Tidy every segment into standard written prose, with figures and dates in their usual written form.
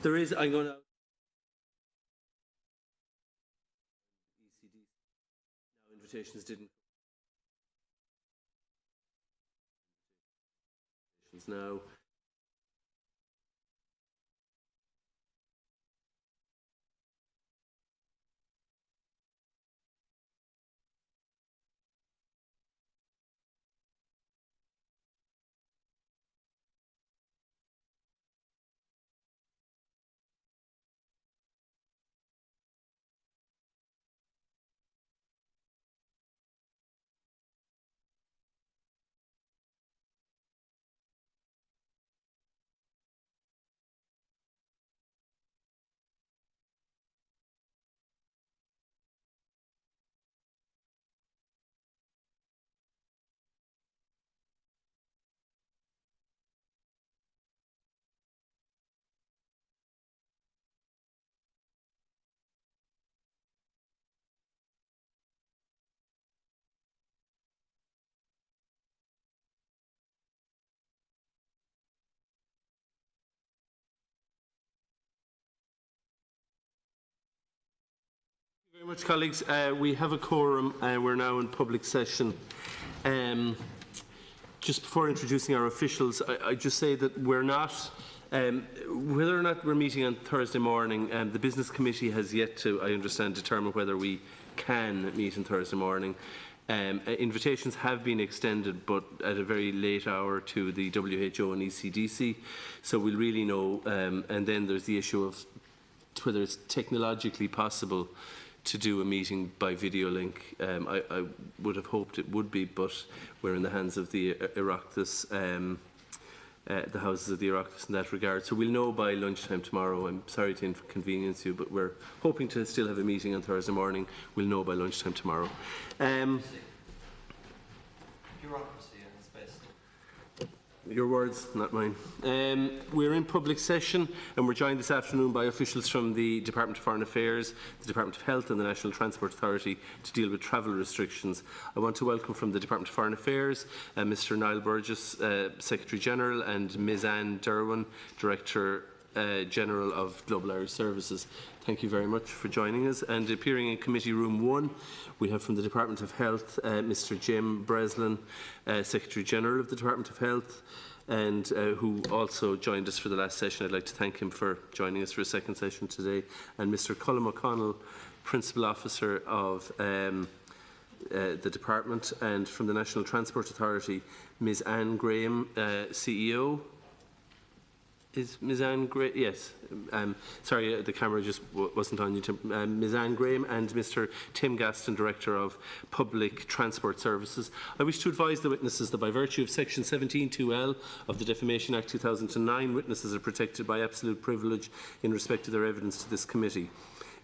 There is. I'm going to. ECD. Now invitations didn't. Now. Thank you very much, colleagues. We have a quorum. We're now in public session. Just before introducing our officials, I just say that we're not, whether or not we're meeting on Thursday morning, the Business Committee has yet to, I understand, determine whether we can meet on Thursday morning. Invitations have been extended, but at a very late hour, to the WHO and ECDC, so we'll really know. And then there's the issue of whether it's technologically possible to do a meeting by video link. I would have hoped it would be, but we're in the hands of the Oireachtas, the houses of the Oireachtas in that regard. So we'll know by lunchtime tomorrow. I'm sorry to inconvenience you, but we're hoping to still have a meeting on Thursday morning. We'll know by lunchtime tomorrow. Your words, not mine. We're in public session and we're joined this afternoon by officials from the Department of Foreign Affairs, the Department of Health and the National Transport Authority to deal with travel restrictions. I want to welcome from the Department of Foreign Affairs Mr Niall Burgess, Secretary General, and Ms Anne Derwin, Director General of Global Irish Services. Thank you very much for joining us. And appearing in Committee Room 1, we have from the Department of Health Mr Jim Breslin, Secretary General of the Department of Health, and who also joined us for the last session. I'd like to thank him for joining us for a second session today. And Mr Colm O'Connell, Principal Officer of the Department, and from the National Transport Authority, Ms Anne Graham, CEO. Is Ms Anne Graham? Yes. Sorry, the camera just wasn't on you. Ms Anne Graham and Mr Tim Gaston, Director of Public Transport Services. I wish to advise the witnesses that by virtue of Section 17(2)(l) of the Defamation Act 2009, witnesses are protected by absolute privilege in respect to their evidence to this committee.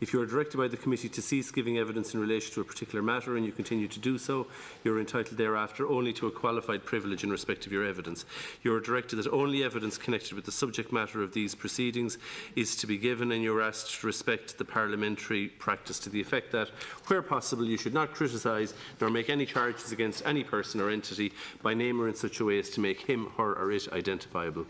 If you are directed by the committee to cease giving evidence in relation to a particular matter and you continue to do so, you are entitled thereafter only to a qualified privilege in respect of your evidence. You are directed that only evidence connected with the subject matter of these proceedings is to be given, and you are asked to respect the parliamentary practice to the effect that, where possible, you should not criticise nor make any charges against any person or entity by name or in such a way as to make him, her or it identifiable.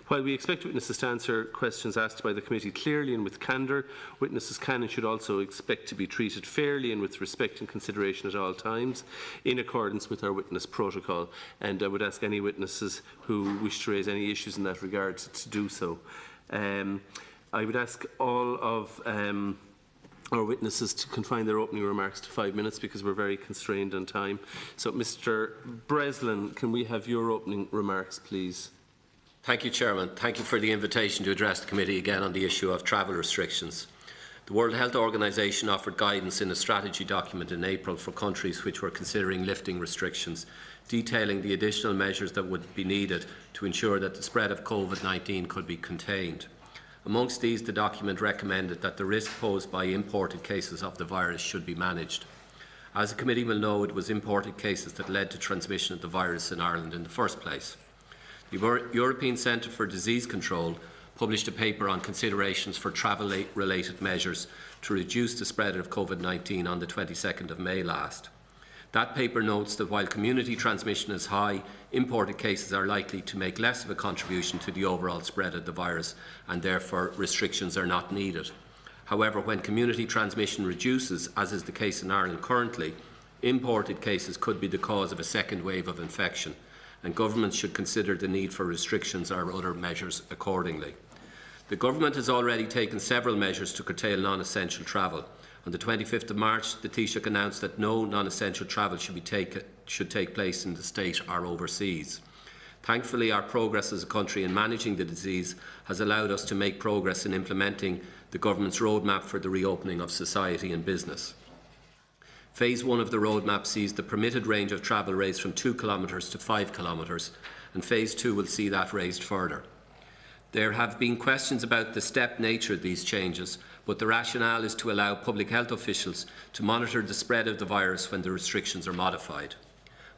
While we expect witnesses to answer questions asked by the committee clearly and with candour, witnesses can and should also expect to be treated fairly and with respect and consideration at all times, in accordance with our witness protocol. And I would ask any witnesses who wish to raise any issues in that regard to do so. I would ask all of our witnesses to confine their opening remarks to 5 minutes because we're very constrained on time. So, Mr Breslin, can we have your opening remarks, please? Thank you, Chairman. Thank you for the invitation to address the committee again on the issue of travel restrictions. The World Health Organization offered guidance in a strategy document in April for countries which were considering lifting restrictions, detailing the additional measures that would be needed to ensure that the spread of COVID-19 could be contained. Amongst these, the document recommended that the risk posed by imported cases of the virus should be managed. As the committee will know, it was imported cases that led to transmission of the virus in Ireland in the first place. The European Centre for Disease Control published a paper on considerations for travel-related measures to reduce the spread of COVID-19 on the 22nd of May last. That paper notes that while community transmission is high, imported cases are likely to make less of a contribution to the overall spread of the virus, and therefore restrictions are not needed. However, when community transmission reduces, as is the case in Ireland currently, imported cases could be the cause of a second wave of infection, and governments should consider the need for restrictions or other measures accordingly. The Government has already taken several measures to curtail non-essential travel. On the 25th of March, the Taoiseach announced that no non-essential travel should take place in the state or overseas. Thankfully, our progress as a country in managing the disease has allowed us to make progress in implementing the Government's roadmap for the reopening of society and business. Phase 1 of the roadmap sees the permitted range of travel raised from 2 kilometres to 5 kilometres, and Phase 2 will see that raised further. There have been questions about the stepped nature of these changes, but the rationale is to allow public health officials to monitor the spread of the virus when the restrictions are modified.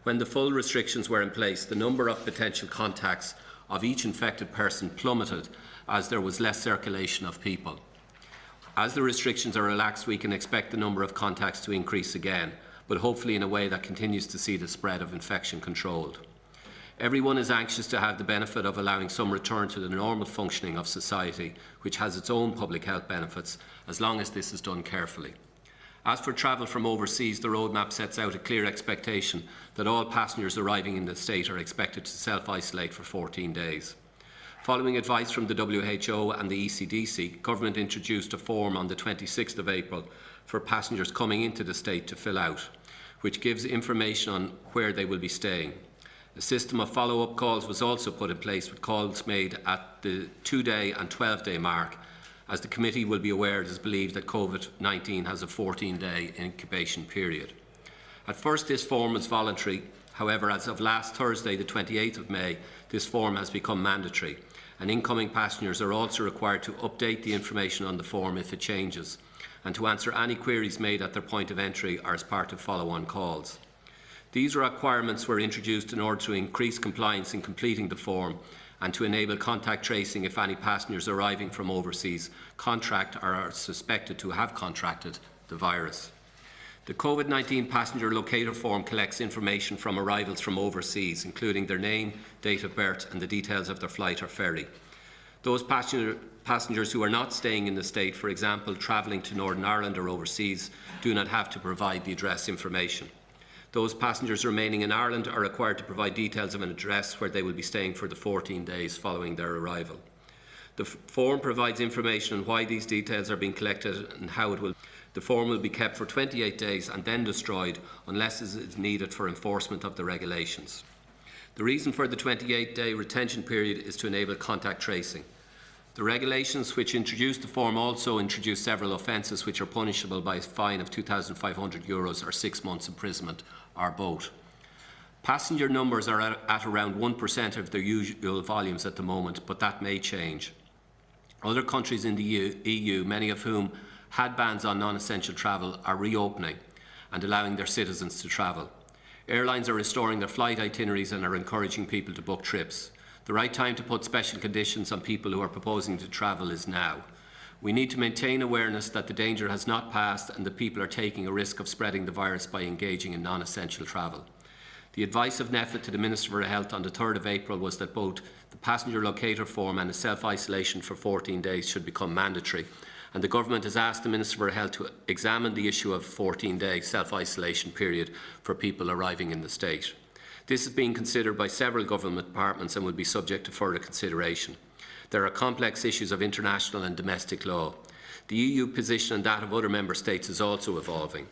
When the full restrictions were in place, the number of potential contacts of each infected person plummeted as there was less circulation of people. As the restrictions are relaxed, we can expect the number of contacts to increase again, but hopefully in a way that continues to see the spread of infection controlled. Everyone is anxious to have the benefit of allowing some return to the normal functioning of society, which has its own public health benefits, as long as this is done carefully. As for travel from overseas, the roadmap sets out a clear expectation that all passengers arriving in the state are expected to self-isolate for 14 days. Following advice from the WHO and the ECDC, Government introduced a form on the 26th of April for passengers coming into the state to fill out, which gives information on where they will be staying. A system of follow-up calls was also put in place, with calls made at the 2-day and 12-day mark, as the committee will be aware it is believed that Covid-19 has a 14-day incubation period. At first, this form was voluntary. However, as of last Thursday, the 28th of May, this form has become mandatory, and incoming passengers are also required to update the information on the form if it changes, and to answer any queries made at their point of entry or as part of follow-on calls. These requirements were introduced in order to increase compliance in completing the form and to enable contact tracing if any passengers arriving from overseas contract or are suspected to have contracted the virus. The Covid-19 passenger locator form collects information from arrivals from overseas, including their name, date of birth and the details of their flight or ferry. Those passengers who are not staying in the state, for example travelling to Northern Ireland or overseas, do not have to provide the address information. Those passengers remaining in Ireland are required to provide details of an address where they will be staying for the 14 days following their arrival. The form provides information on why these details are being collected and how it will. The form will be kept for 28 days and then destroyed unless it is needed for enforcement of the regulations. The reason for the 28-day retention period is to enable contact tracing. The regulations which introduced the form also introduce several offences which are punishable by a fine of €2,500 or 6 months imprisonment, or both. Passenger numbers are at around 1% of their usual volumes at the moment, but that may change. Other countries in the EU, many of whom had bans on non-essential travel, are reopening and allowing their citizens to travel. Airlines are restoring their flight itineraries and are encouraging people to book trips. The right time to put special conditions on people who are proposing to travel is now. We need to maintain awareness that the danger has not passed and that people are taking a risk of spreading the virus by engaging in non-essential travel. The advice of NEFIT to the Minister for Health on the 3rd of April was that both the passenger locator form and a self-isolation for 14 days should become mandatory, and the Government has asked the Minister for Health to examine the issue of a 14-day self-isolation period for people arriving in the state. This is being considered by several government departments and will be subject to further consideration. There are complex issues of international and domestic law. The EU position and that of other member states is also evolving.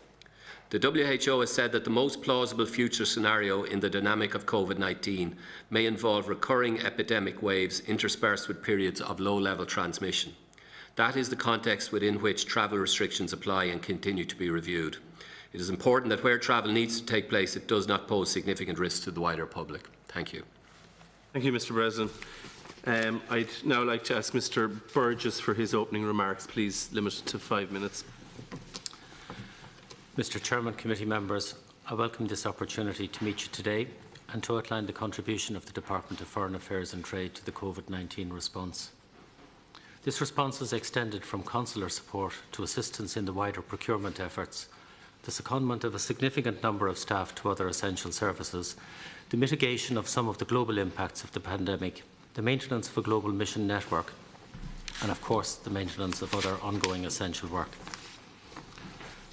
The WHO has said that the most plausible future scenario in the dynamic of Covid-19 may involve recurring epidemic waves interspersed with periods of low-level transmission. That is the context within which travel restrictions apply and continue to be reviewed. It is important that where travel needs to take place, it does not pose significant risks to the wider public. Thank you. Thank you, Mr. President. I'd now like to ask Mr. Burgess for his opening remarks. Please limit it to 5 minutes. Mr. Chairman, committee members, I welcome this opportunity to meet you today and to outline the contribution of the Department of Foreign Affairs and Trade to the Covid-19 response. This response is extended from consular support to assistance in the wider procurement efforts the secondment of a significant number of staff to other essential services, the mitigation of some of the global impacts of the pandemic, the maintenance of a global mission network, and of course the maintenance of other ongoing essential work.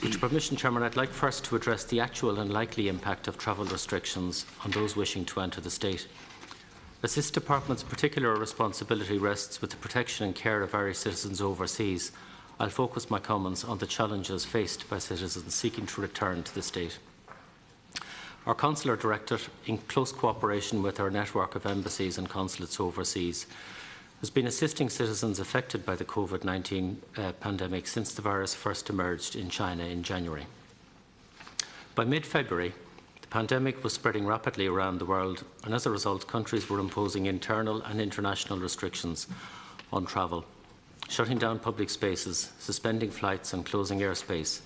With your permission, Chairman, I'd like first to address the actual and likely impact of travel restrictions on those wishing to enter the state. As this Department's particular responsibility rests with the protection and care of Irish citizens overseas, I'll focus my comments on the challenges faced by citizens seeking to return to the state. Our Consular Directorate, in close cooperation with our network of embassies and consulates overseas, has been assisting citizens affected by the Covid-19 pandemic since the virus first emerged in China in January. By mid-February, the pandemic was spreading rapidly around the world, and as a result, countries were imposing internal and international restrictions on travel, shutting down public spaces, suspending flights and closing airspace,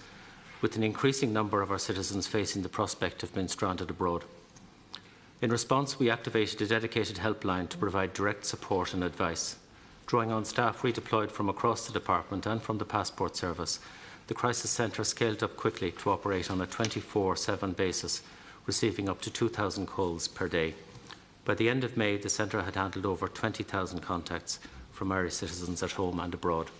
with an increasing number of our citizens facing the prospect of being stranded abroad. In response, we activated a dedicated helpline to provide direct support and advice. Drawing on staff redeployed from across the Department and from the Passport Service, the Crisis Centre scaled up quickly to operate on a 24/7 basis, receiving up to 2,000 calls per day. By the end of May, the Centre had handled over 20,000 contacts from Irish citizens at home and abroad.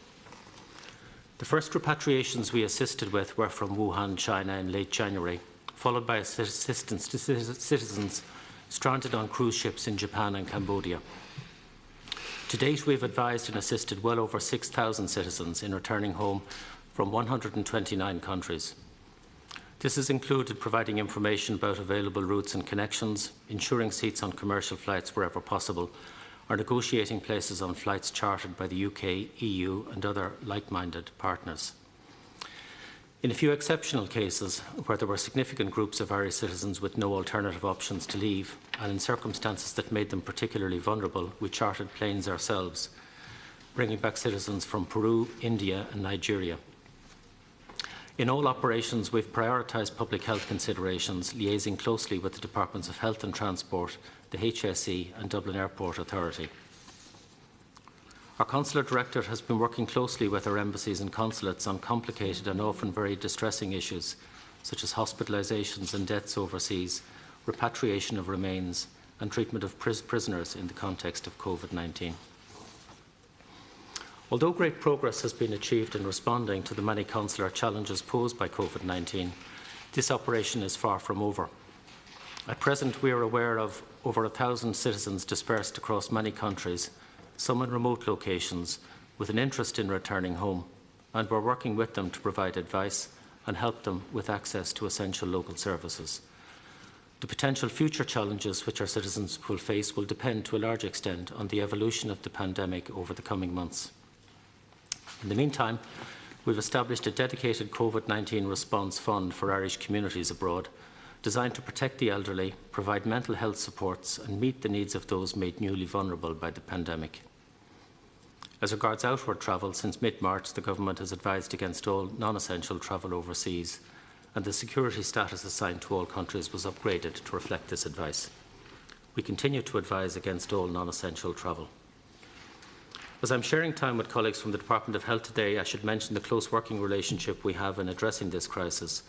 The first repatriations we assisted with were from Wuhan, China in late January, followed by assistance to citizens stranded on cruise ships in Japan and Cambodia. To date, we have advised and assisted well over 6,000 citizens in returning home from 129 countries. This has included providing information about available routes and connections, ensuring seats on commercial flights wherever possible, or negotiating places on flights chartered by the UK, EU and other like-minded partners. In a few exceptional cases, where there were significant groups of Irish citizens with no alternative options to leave, and in circumstances that made them particularly vulnerable, we chartered planes ourselves, bringing back citizens from Peru, India and Nigeria. In all operations, we've prioritised public health considerations, liaising closely with the Departments of Health and Transport, the HSE and Dublin Airport Authority. Our Consular Directorate has been working closely with our embassies and consulates on complicated and often very distressing issues, such as hospitalisations and deaths overseas, repatriation of remains and treatment of prisoners in the context of Covid-19. Although great progress has been achieved in responding to the many consular challenges posed by Covid-19, this operation is far from over. At present, we are aware of over 1,000 citizens dispersed across many countries, some in remote locations, with an interest in returning home, and we're working with them to provide advice and help them with access to essential local services. The potential future challenges which our citizens will face will depend to a large extent on the evolution of the pandemic over the coming months. In the meantime, we've established a dedicated Covid-19 response fund for Irish communities abroad, designed to protect the elderly, provide mental health supports and meet the needs of those made newly vulnerable by the pandemic. As regards outward travel, since mid-March, the Government has advised against all non-essential travel overseas, and the security status assigned to all countries was upgraded to reflect this advice. We continue to advise against all non-essential travel. As I'm sharing time with colleagues from the Department of Health today, I should mention the close working relationship we have in addressing this crisis.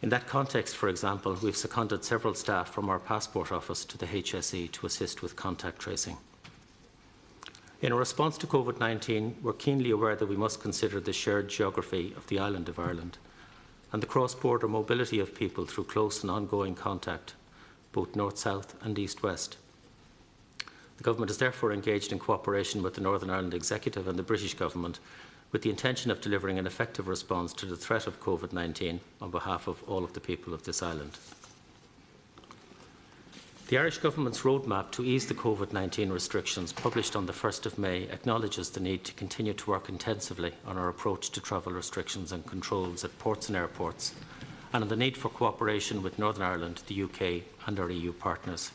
In that context, for example, we've seconded several staff from our Passport Office to the HSE to assist with contact tracing. In our response to Covid-19, we're keenly aware that we must consider the shared geography of the island of Ireland and the cross-border mobility of people through close and ongoing contact, both north-south and east-west. The Government is therefore engaged in cooperation with the Northern Ireland Executive and the British Government with the intention of delivering an effective response to the threat of Covid-19 on behalf of all of the people of this island. The Irish Government's roadmap to ease the Covid-19 restrictions, published on the 1st of May, acknowledges the need to continue to work intensively on our approach to travel restrictions and controls at ports and airports, and on the need for cooperation with Northern Ireland, the UK and our EU partners.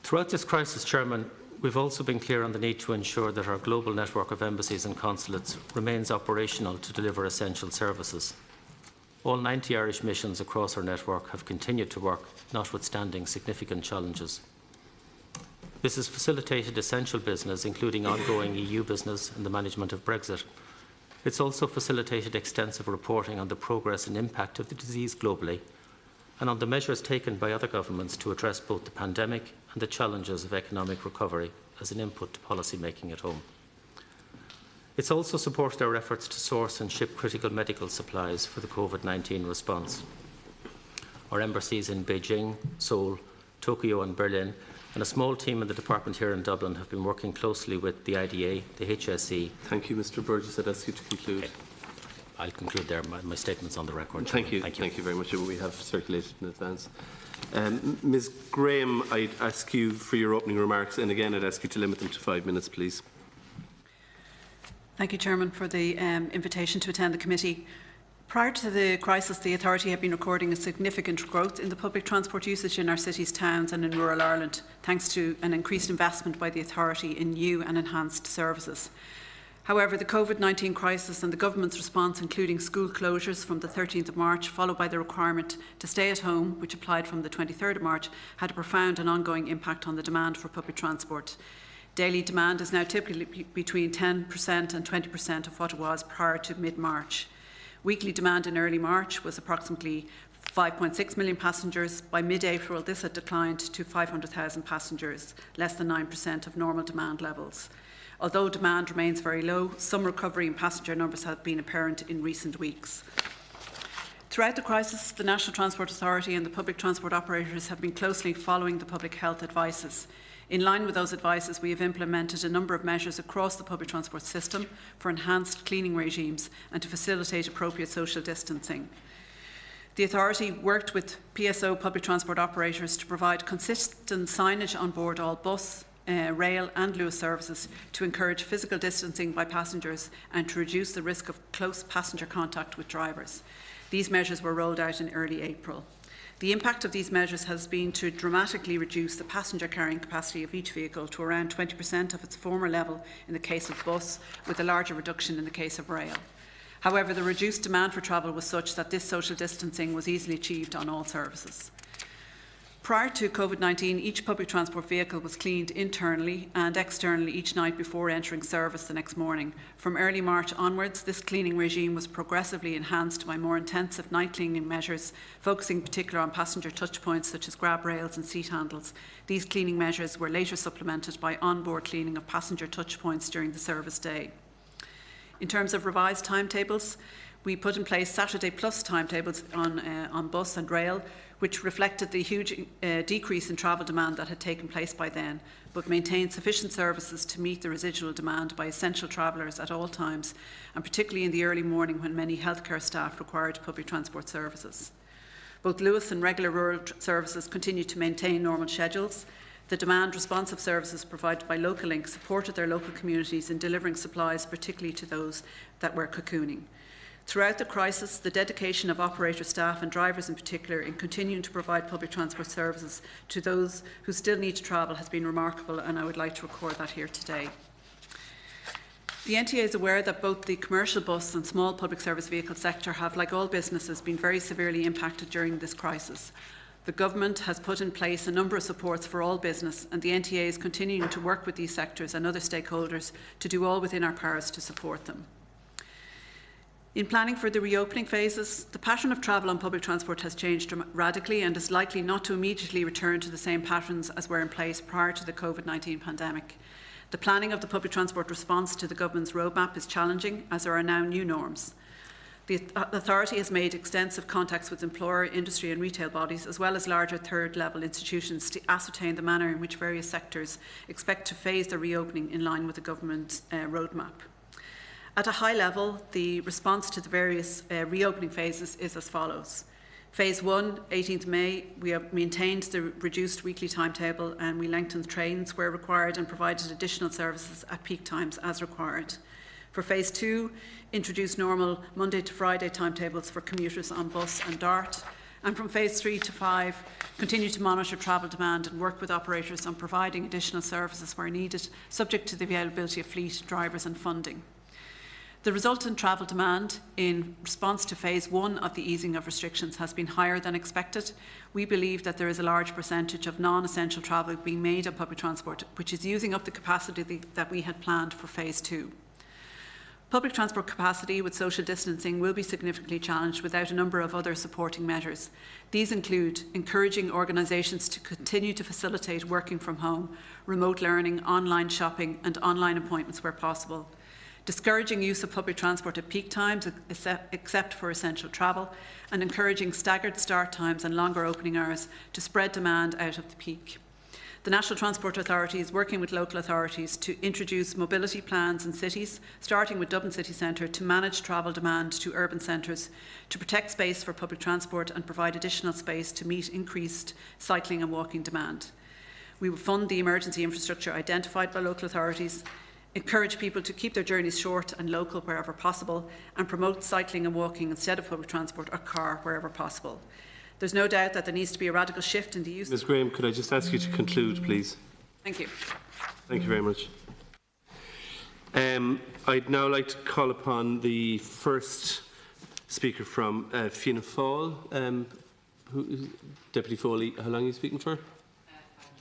Throughout this crisis, Chairman, we've also been clear on the need to ensure that our global network of embassies and consulates remains operational to deliver essential services. All 90 Irish missions across our network have continued to work, notwithstanding significant challenges. This has facilitated essential business, including ongoing EU business and the management of Brexit, It's also facilitated extensive reporting on the progress and impact of the disease globally and on the measures taken by other governments to address both the pandemic and the challenges of economic recovery as an input to policy making at home. It's also supported our efforts to source and ship critical medical supplies for the COVID-19 response. Our embassies in Beijing, Seoul, Tokyo and Berlin, and a small team in the department here in Dublin have been working closely with the IDA, the HSE. Thank you, Mr. Burgess. I'd ask you to conclude. Okay. I'll conclude there. My statement's on the record. Thank you. Thank you very much. We have circulated in advance. Ms. Graham, I'd ask you for your opening remarks, and again, I'd ask you to limit them to 5 minutes, please. Thank you, Chairman, for the invitation to attend the committee. Prior to the crisis, the authority had been recording a significant growth in the public transport usage in our cities, towns and in rural Ireland, thanks to an increased investment by the authority in new and enhanced services. However, the COVID-19 crisis and the government's response, including school closures from the 13th of March, followed by the requirement to stay at home, which applied from the 23rd of March, had a profound and ongoing impact on the demand for public transport. Daily demand is now typically between 10% and 20% of what it was prior to mid-March. Weekly demand in early March was approximately 5.6 million passengers. By mid-April, this had declined to 500,000 passengers, less than 9% of normal demand levels. Although demand remains very low, some recovery in passenger numbers have been apparent in recent weeks. Throughout the crisis, the National Transport Authority and the public transport operators have been closely following the public health advices. In line with those advices, we have implemented a number of measures across the public transport system for enhanced cleaning regimes and to facilitate appropriate social distancing. The authority worked with PSO public transport operators to provide consistent signage on board all bus, rail and Luas services to encourage physical distancing by passengers and to reduce the risk of close passenger contact with drivers. These measures were rolled out in early April. The impact of these measures has been to dramatically reduce the passenger carrying capacity of each vehicle to around 20% of its former level in the case of bus, with a larger reduction in the case of rail. However, the reduced demand for travel was such that this social distancing was easily achieved on all services. Prior to COVID-19, each public transport vehicle was cleaned internally and externally each night before entering service the next morning. From early March onwards, this cleaning regime was progressively enhanced by more intensive night cleaning measures, focusing in particular on passenger touchpoints such as grab rails and seat handles. These cleaning measures were later supplemented by on-board cleaning of passenger touchpoints during the service day. In terms of revised timetables, we put in place Saturday Plus timetables on bus and rail, which reflected the huge decrease in travel demand that had taken place by then, but maintained sufficient services to meet the residual demand by essential travellers at all times, and particularly in the early morning when many healthcare staff required public transport services. Both Luas and regular rural services continued to maintain normal schedules. The demand responsive services provided by Local Link supported their local communities in delivering supplies, particularly to those that were cocooning. Throughout the crisis, the dedication of operator staff and drivers in particular in continuing to provide public transport services to those who still need to travel has been remarkable, and I would like to record that here today. The NTA is aware that both the commercial bus and small public service vehicle sector have, like all businesses, been very severely impacted during this crisis. The Government has put in place a number of supports for all business, and the NTA is continuing to work with these sectors and other stakeholders to do all within our powers to support them. In planning for the reopening phases, the pattern of travel on public transport has changed radically and is likely not to immediately return to the same patterns as were in place prior to the COVID-19 pandemic. The planning of the public transport response to the Government's roadmap is challenging, as there are now new norms. The authority has made extensive contacts with employer, industry and retail bodies, as well as larger third-level institutions, to ascertain the manner in which various sectors expect to phase their reopening in line with the Government's roadmap. At a high level, the response to the various reopening phases is as follows. Phase 1, 18th May, we have maintained the reduced weekly timetable and we lengthened trains where required and provided additional services at peak times as required. For Phase 2, introduced normal Monday to Friday timetables for commuters on bus and DART. And from Phase 3 to 5, continue to monitor travel demand and work with operators on providing additional services where needed, subject to the availability of fleet, drivers and funding. The resultant travel demand in response to Phase 1 of the easing of restrictions has been higher than expected. We believe that there is a large percentage of non-essential travel being made on public transport, which is using up the capacity that we had planned for Phase 2. Public transport capacity with social distancing will be significantly challenged without a number of other supporting measures. These include encouraging organisations to continue to facilitate working from home, remote learning, online shopping and online appointments where possible, discouraging use of public transport at peak times except for essential travel, and encouraging staggered start times and longer opening hours to spread demand out of the peak. The National Transport Authority is working with local authorities to introduce mobility plans in cities, starting with Dublin City Centre, to manage travel demand to urban centres, to protect space for public transport and provide additional space to meet increased cycling and walking demand. We will fund the emergency infrastructure identified by local authorities, encourage people to keep their journeys short and local wherever possible, and promote cycling and walking instead of public transport or car wherever possible. There's no doubt that there needs to be a radical shift in the use. Ms Graham, could I just ask you to conclude, please? Thank you. Thank you very much. I'd now like to call upon the first speaker from Fianna Fáil. Deputy Foley, how long are you speaking for?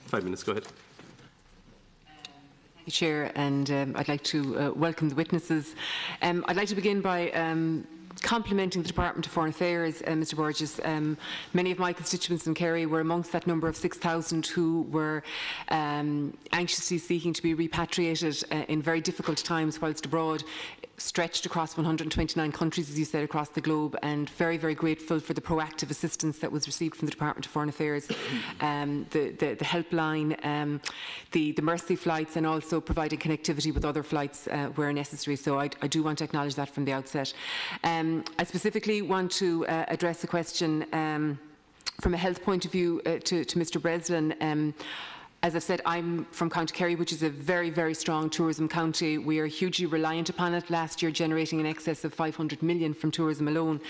5 minutes, go ahead. Thank you, Chair, and I'd like to welcome the witnesses. I'd like to begin by complimenting the Department of Foreign Affairs, Mr Burgess. Many of my constituents in Kerry were amongst that number of 6,000 who were anxiously seeking to be repatriated in very difficult times whilst abroad, stretched across 129 countries, as you said, across the globe, and very, very grateful for the proactive assistance that was received from the Department of Foreign Affairs, the helpline, the Mercy flights, and also providing connectivity with other flights where necessary. So I do want to acknowledge that from the outset. I specifically want to address a question from a health point of view to Mr Breslin. As I've said, I'm from County Kerry, which is a very, very strong tourism county. We are hugely reliant upon it, last year generating in excess of 500 million from tourism alone.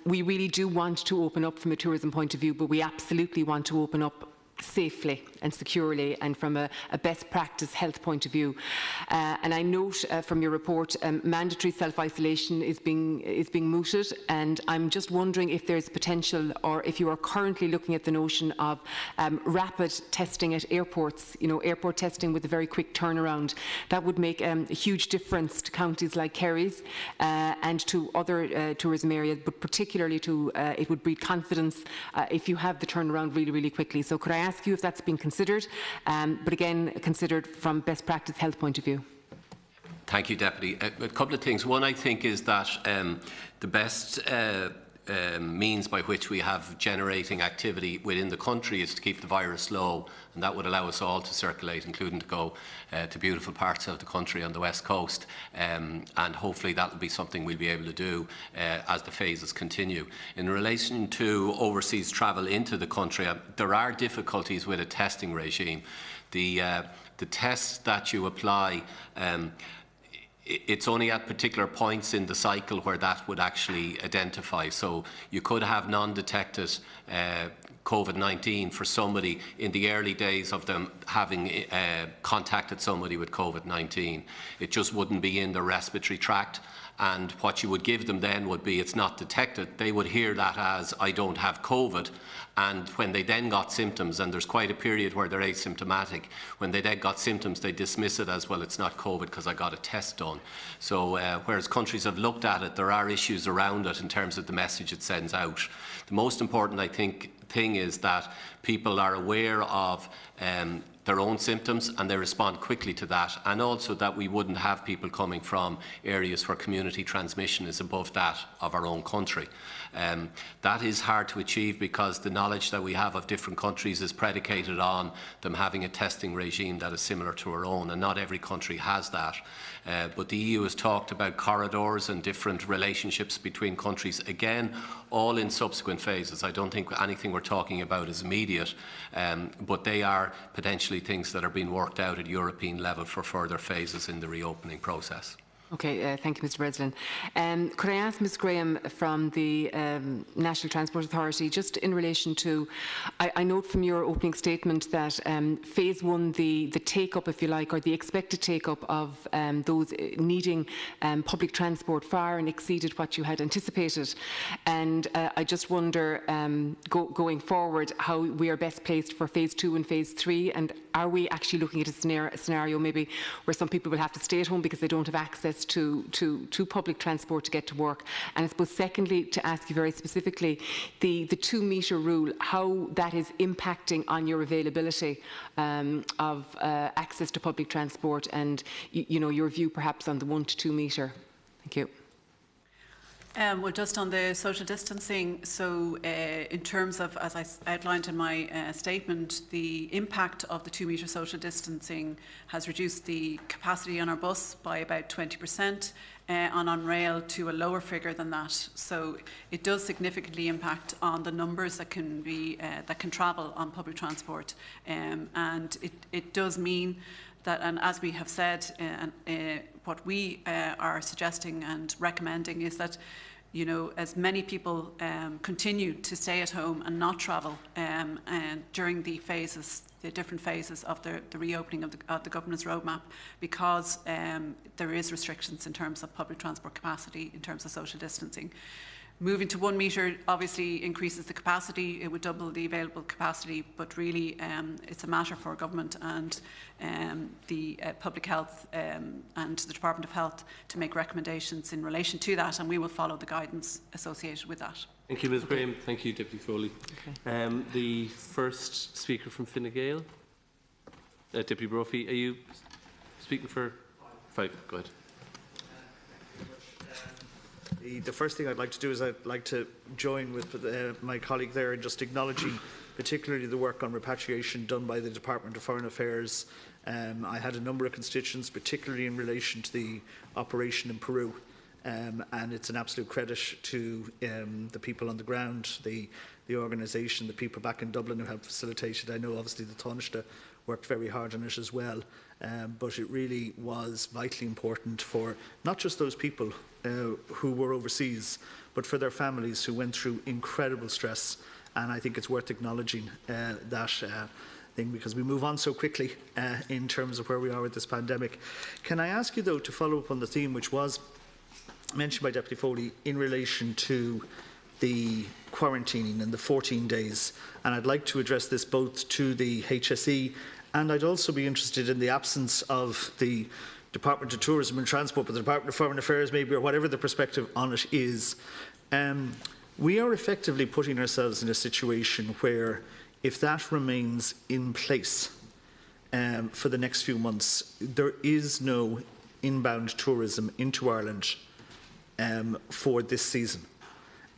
We really do want to open up from a tourism point of view, but we absolutely want to open up safely and securely and from a best practice health point of view. And I note from your report mandatory self-isolation is being mooted, and I'm just wondering if there's potential, or if you are currently looking at the notion of rapid testing at airports, airport testing with a very quick turnaround. That would make a huge difference to counties like Kerry's and to other tourism areas, but particularly to it would breed confidence if you have the turnaround really, really quickly. So could I ask you if that's been considered, but again considered from best practice health point of view? Thank you, Deputy. A couple of things. One, I think, is that the best means by which we have generating activity within the country is to keep the virus low, and that would allow us all to circulate, including to go to beautiful parts of the country on the west coast, and hopefully that will be something we'll be able to do as the phases continue. In relation to overseas travel into the country, there are difficulties with a testing regime. The tests that you apply, it's only at particular points in the cycle where that would actually identify. So you could have non-detected COVID-19 for somebody in the early days of them having contacted somebody with COVID-19. It just wouldn't be in the respiratory tract. And what you would give them then would be, it's not detected. They would hear that as, I don't have COVID. And when they then got symptoms, and there's quite a period where they're asymptomatic, when they then got symptoms, they dismiss it as, well, it's not COVID because I got a test done. So whereas countries have looked at it, there are issues around it in terms of the message it sends out. The most important, I think, thing is that people are aware of their own symptoms and they respond quickly to that, and also that we wouldn't have people coming from areas where community transmission is above that of our own country. That is hard to achieve because the knowledge that we have of different countries is predicated on them having a testing regime that is similar to our own, and not every country has that. But the EU has talked about corridors and different relationships between countries, again, all in subsequent phases. I don't think anything we're talking about is immediate, but they are potentially things that are being worked out at European level for further phases in the reopening process. Okay, thank you, Mr Breslin. Could I ask Ms Graham from the National Transport Authority, just in relation to, I note from your opening statement that phase one, the take-up, if you like, or the expected take-up of those needing public transport far and exceeded what you had anticipated. And I just wonder, going forward, how we are best placed for phase two and phase three, and are we actually looking at a scenario maybe where some people will have to stay at home because they don't have access access to public transport to get to work. And I suppose secondly, to ask you very specifically, the 2-metre rule, how that is impacting on your availability of access to public transport, and your view perhaps on the 1 to 2 metre. Thank you. Well, just on the social distancing, so in terms of, as I outlined in my statement, the impact of the 2-metre social distancing has reduced the capacity on our bus by about 20%, and on rail to a lower figure than that. So it does significantly impact on the numbers that can travel on public transport, and it does mean that, and as we have said, what we are suggesting and recommending is that, as many people continue to stay at home and not travel and during the different phases of the reopening of the government's roadmap, because there is restrictions in terms of public transport capacity, in terms of social distancing. Moving to 1 metre obviously increases the capacity. It would double the available capacity, but really it's a matter for government and the Public Health and the Department of Health to make recommendations in relation to that, and we will follow the guidance associated with that. Thank you, Ms Graham. Thank you, Deputy Foley. Okay. The first speaker from Fine Gael, Deputy Brophy, are you speaking for 5? Go ahead. The first thing I'd like to do is I'd like to join with my colleague there in just acknowledging particularly the work on repatriation done by the Department of Foreign Affairs. I had a number of constituents, particularly in relation to the operation in Peru, and it's an absolute credit to the people on the ground, the organisation, the people back in Dublin who have facilitated. I know obviously the Taoiseach worked very hard on it as well, but it really was vitally important for not just those people who were overseas, but for their families who went through incredible stress. And I think it's worth acknowledging that thing, because we move on so quickly in terms of where we are with this pandemic. Can I ask you, though, to follow up on the theme which was mentioned by Deputy Foley in relation to the quarantining and the 14 days? And I'd like to address this both to the HSE, and I'd also be interested in the absence of the Department of Tourism and Transport, but the Department of Foreign Affairs maybe, or whatever the perspective on it is. We are effectively putting ourselves in a situation where, if that remains in place for the next few months, there is no inbound tourism into Ireland for this season.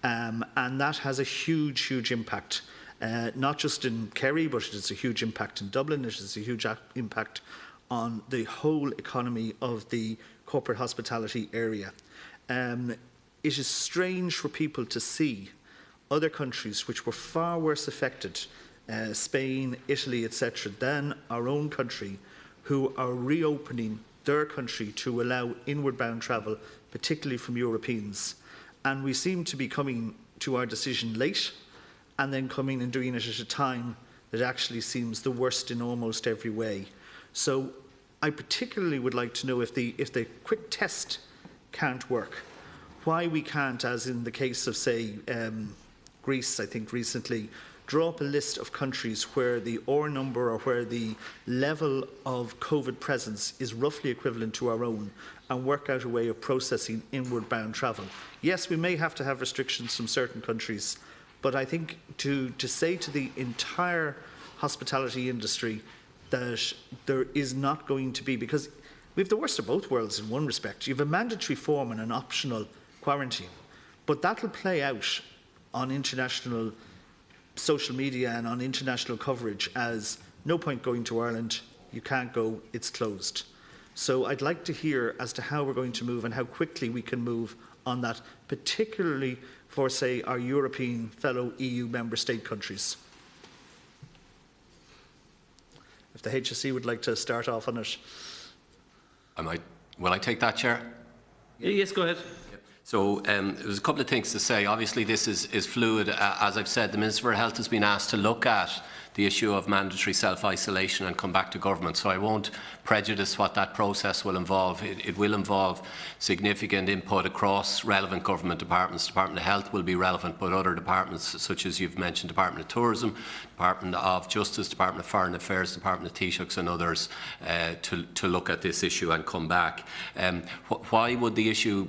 And that has a huge, huge impact, not just in Kerry, but it has a huge impact in Dublin. It has a huge impact on the whole economy of the corporate hospitality area. It is strange for people to see other countries which were far worse affected, Spain, Italy, etc., than our own country, who are reopening their country to allow inward-bound travel, particularly from Europeans. And we seem to be coming to our decision late, and then coming and doing it at a time that actually seems the worst in almost every way. So I particularly would like to know if the quick test can't work, why we can't, as in the case of, say, Greece, I think recently, draw up a list of countries where the R number or where the level of COVID presence is roughly equivalent to our own, and work out a way of processing inward-bound travel. Yes, we may have to have restrictions from certain countries, but I think to say to the entire hospitality industry that there is not going to be, because we have the worst of both worlds in one respect. You have a mandatory form and an optional quarantine, but that will play out on international social media and on international coverage as no point going to Ireland, you can't go, it's closed. So I'd like to hear as to how we're going to move and how quickly we can move on that, particularly for, say, our European fellow EU member state countries. If the HSE would like to start off on it. Will I take that, Chair? Yes, go ahead. So there's a couple of things to say. Obviously, this is fluid. As I've said, the Minister for Health has been asked to look at the issue of mandatory self-isolation and come back to government. So I won't prejudice what that process will involve. It will involve significant input across relevant government departments. Department of Health will be relevant, but other departments such as you've mentioned, Department of Tourism, Department of Justice, Department of Foreign Affairs, Department of Taoiseachs and others to look at this issue and come back. Why would the issue,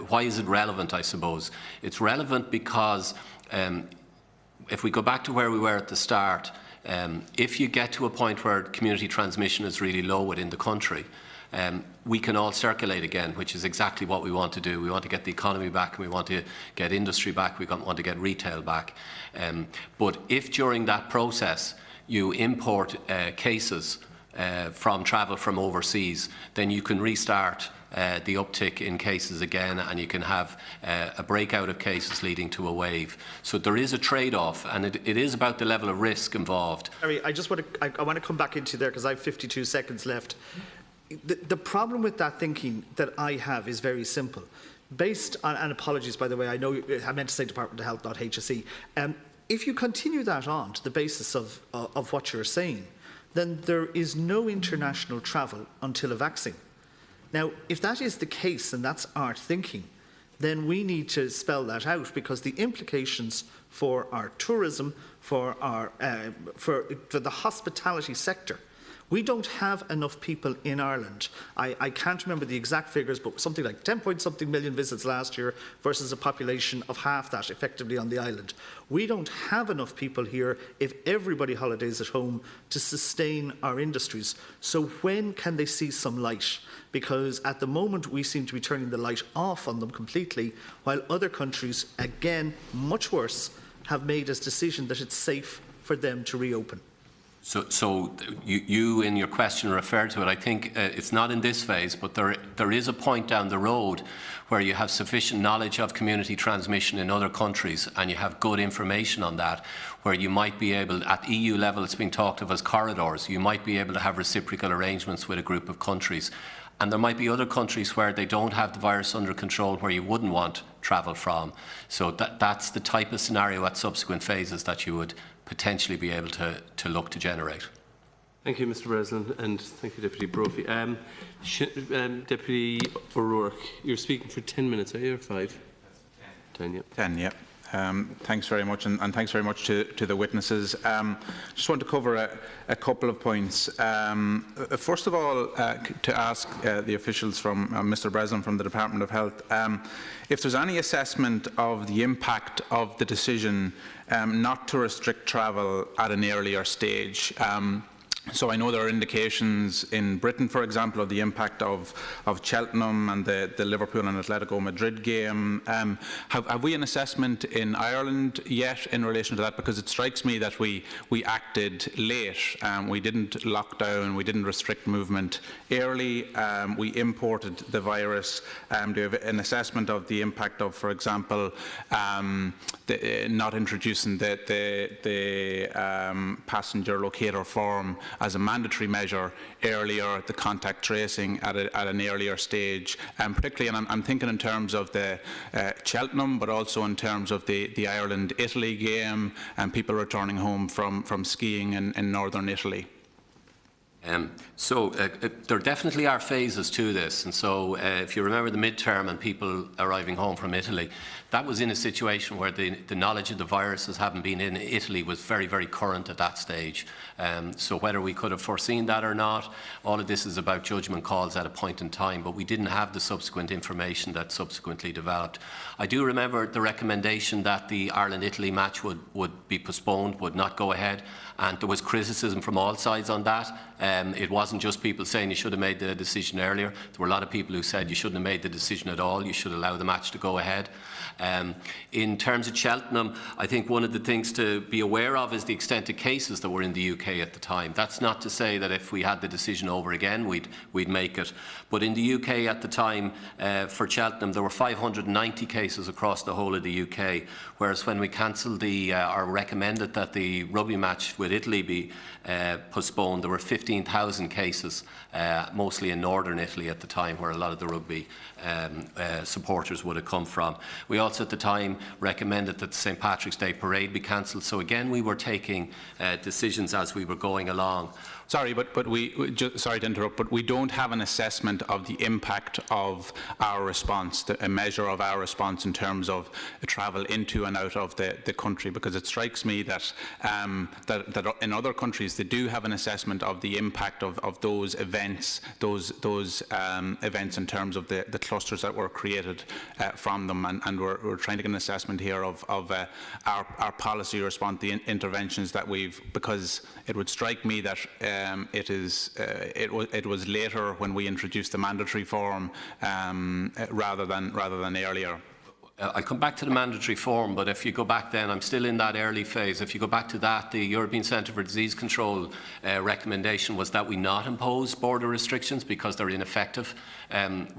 why is it relevant, I suppose? It's relevant because if we go back to where we were at the start, if you get to a point where community transmission is really low within the country, we can all circulate again, which is exactly what we want to do. We want to get the economy back, and we want to get industry back, we want to get retail back. But if during that process you import cases from travel from overseas, then you can restart the uptick in cases again, and you can have a breakout of cases leading to a wave. So there is a trade-off, and it is about the level of risk involved. Harry, I want to come back into there because I have 52 seconds left. The problem with that thinking that I have is very simple. Based on, and apologies by the way, I know I meant to say Department of Health, not HSE. If you continue that on to the basis of what you're saying, then there is no international travel until a vaccine. Now, if that is the case and that's our thinking, then we need to spell that out, because the implications for our tourism, for the hospitality sector. We don't have enough people in Ireland. I can't remember the exact figures, but something like 10-point-something million visits last year versus a population of half that effectively on the island. We don't have enough people here if everybody holidays at home to sustain our industries. So when can they see some light? Because at the moment we seem to be turning the light off on them completely, while other countries, again, much worse, have made a decision that it's safe for them to reopen. So you in your question referred to it. I think it's not in this phase, but there is a point down the road where you have sufficient knowledge of community transmission in other countries, and you have good information on that, where you might be able, at EU level it's being talked of as corridors, you might be able to have reciprocal arrangements with a group of countries. And there might be other countries where they don't have the virus under control, where you wouldn't want travel from. So that's the type of scenario at subsequent phases that you would potentially be able to look to generate. Thank you, Mr. Breslin, and thank you, Deputy Brophy. Deputy O'Rourke, you're speaking for 10 minutes, are you, or 5? 10, yeah. 10, yeah. Thanks very much, and thanks very much to the witnesses. Just want to cover a couple of points. First of all, to ask the officials from Mr. Breslin from the Department of Health, if there's any assessment of the impact of the decision not to restrict travel at an earlier stage. So I know there are indications in Britain, for example, of the impact of Cheltenham and the Liverpool and Atletico Madrid game. Have we an assessment in Ireland yet in relation to that? Because it strikes me that we acted late. We didn't lock down, we didn't restrict movement early. We imported the virus. Do you have an assessment of the impact of, for example, not introducing the passenger locator form as a mandatory measure earlier, the contact tracing at an earlier stage, and particularly, and I'm thinking in terms of the Cheltenham, but also in terms of the Ireland-Italy game and people returning home from skiing in northern Italy. There definitely are phases to this, and so if you remember the midterm and people arriving home from Italy, that was in a situation where the knowledge of the viruses having been in Italy was very, very current at that stage. So whether we could have foreseen that or not, all of this is about judgment calls at a point in time, but we didn't have the subsequent information that subsequently developed. I do remember the recommendation that the Ireland-Italy match would be postponed, would not go ahead, and there was criticism from all sides on that. It wasn't just people saying you should have made the decision earlier. There were a lot of people who said you shouldn't have made the decision at all, you should allow the match to go ahead. In terms of Cheltenham, I think one of the things to be aware of is the extent of cases that were in the UK at the time. That's not to say that if we had the decision over again, we'd make it. But in the UK at the time, for Cheltenham, there were 590 cases across the whole of the UK, whereas when we cancelled or recommended that the rugby match with Italy be postponed, there were 15,000 7,000 cases, mostly in northern Italy at the time, where a lot of the rugby supporters would have come from. We also at the time recommended that the St Patrick's Day parade be cancelled. So again, we were taking decisions as we were going along. Sorry, sorry to interrupt, but we don't have an assessment of the impact of our response, a measure of our response in terms of travel into and out of the country, because it strikes me that that in other countries they do have an assessment of the impact of those events, those events in terms of the clusters that were created from them, and we're trying to get an assessment here of our policy response, the interventions that we've, because it would strike me that it was later when we introduced the mandatory form rather than earlier. I'll come back to the mandatory form, but if you go back then, I'm still in that early phase. If you go back to that, the European Centre for Disease Control recommendation was that we not impose border restrictions because they're ineffective.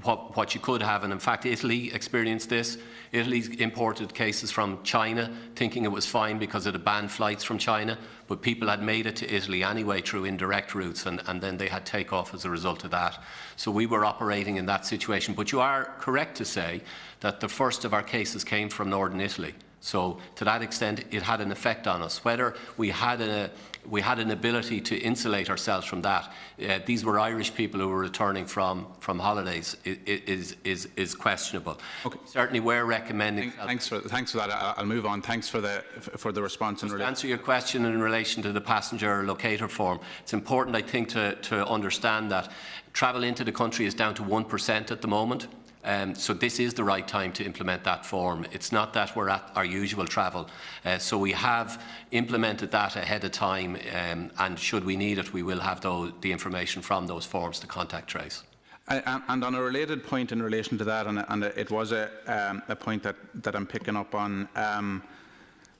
What you could have, and in fact Italy experienced this. Italy imported cases from China, thinking it was fine because it had banned flights from China, but people had made it to Italy anyway through indirect routes, and then they had takeoff as a result of that. So we were operating in that situation. But you are correct to say that the first of our cases came from northern Italy. So to that extent, it had an effect on us. Whether we had an ability to insulate ourselves from that, these were Irish people who were returning from holidays, is questionable. Okay. Certainly, we're recommending. Thanks for that. I'll move on. Thanks for the response. To answer your question in relation to the passenger locator form, it's important, I think, to understand that travel into the country is down to 1% at the moment. So this is the right time to implement that form. It's not that we're at our usual travel. So we have implemented that ahead of time, and should we need it, we will have the information from those forms to contact trace. And on a related point in relation to that, and it was a point that I'm picking up on,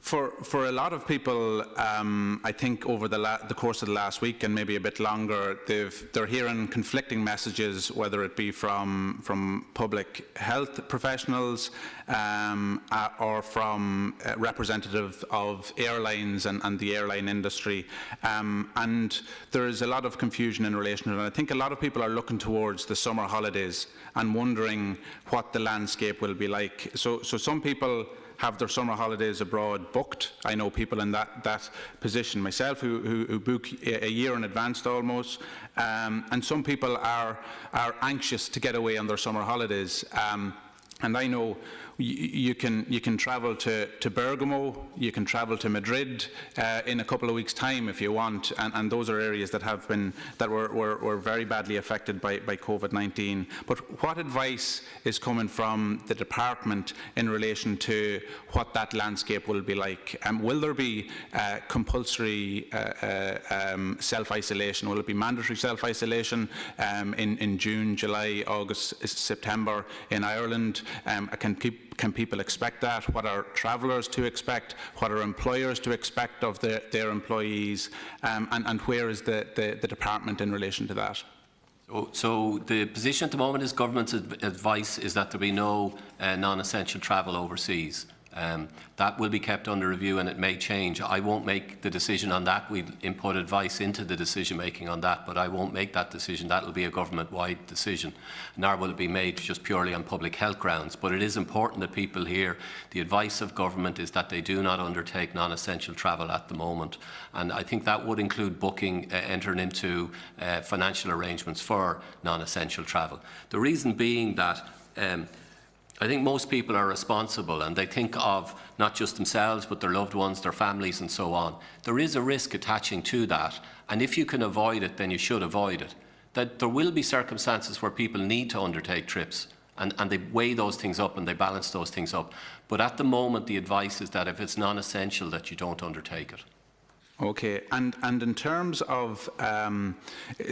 for a lot of people, I think over the course of the last week and maybe a bit longer, they're hearing conflicting messages, whether it be from public health professionals or from representatives of airlines and the airline industry. And there is a lot of confusion in relation to it. And I think a lot of people are looking towards the summer holidays and wondering what the landscape will be like. So some people have their summer holidays abroad booked. I know people in that position myself who book a year in advance almost, and some people are anxious to get away on their summer holidays. And I know you can travel to Bergamo, you can travel to Madrid in a couple of weeks' time if you want, and those are areas that were very badly affected by COVID-19. But what advice is coming from the department in relation to what that landscape will be like? Will there be compulsory self-isolation? Will it be mandatory self-isolation in June, July, August, September in Ireland? Can people expect that? What are travellers to expect? What are employers to expect of their employees? And where is the department in relation to that? So the position at the moment is government's advice is that there be no non-essential travel overseas. That will be kept under review and it may change. I won't make the decision on that. We'll input advice into the decision making on that, but I won't make that decision. That will be a government-wide decision. Nor will it be made just purely on public health grounds. But it is important that people hear the advice of government is that they do not undertake non-essential travel at the moment. And I think that would include booking, entering into financial arrangements for non-essential travel. The reason being that I think most people are responsible and they think of not just themselves but their loved ones, their families and so on. There is a risk attaching to that, and if you can avoid it then you should avoid it. That there will be circumstances where people need to undertake trips and they weigh those things up and they balance those things up. But at the moment the advice is that if it's non-essential that you don't undertake it. Okay, and in terms of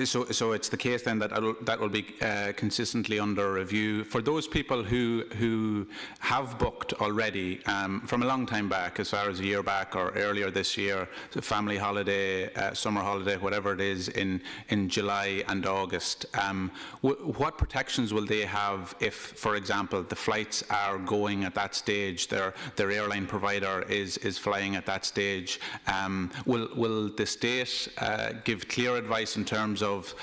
so it's the case then that will be consistently under review for those people who have booked already from a long time back, as far as a year back or earlier this year, so family holiday, summer holiday, whatever it is, in July and August. What protections will they have if, for example, the flights are going at that stage, their airline provider is flying at that stage? Will will the state give clear advice in terms of,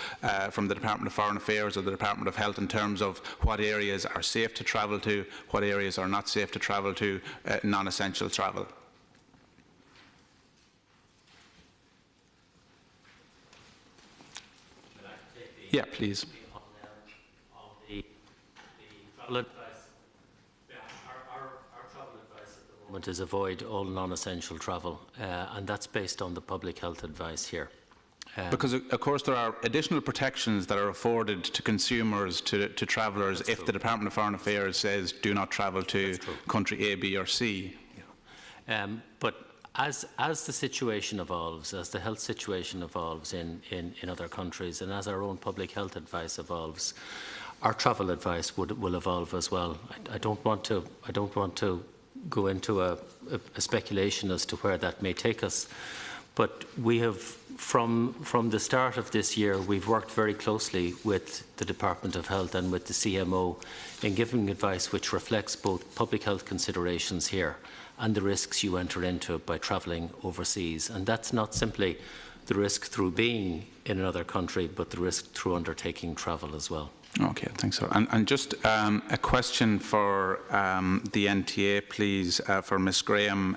from the Department of Foreign Affairs or the Department of Health, in terms of what areas are safe to travel to, what areas are not safe to travel to, non-essential travel? Yeah, please. Travel advice. Our travel advice at the moment is avoid all non-essential travel, and that's based on the public health advice here. Because, of course, there are additional protections that are afforded to consumers, to travellers, if the Department of Foreign Affairs says do not travel to country A, B or C. Yeah. But as the situation evolves, as the health situation evolves in other countries, and as our own public health advice evolves, our travel advice will evolve as well. I don't want to go into a speculation as to where that may take us, but we have, from the start of this year, we've worked very closely with the Department of Health and with the CMO in giving advice which reflects both public health considerations here and the risks you enter into by travelling overseas. And that's not simply the risk through being in another country, but the risk through undertaking travel as well. Okay, thanks. And just a question for the NTA, please, for Ms Graham.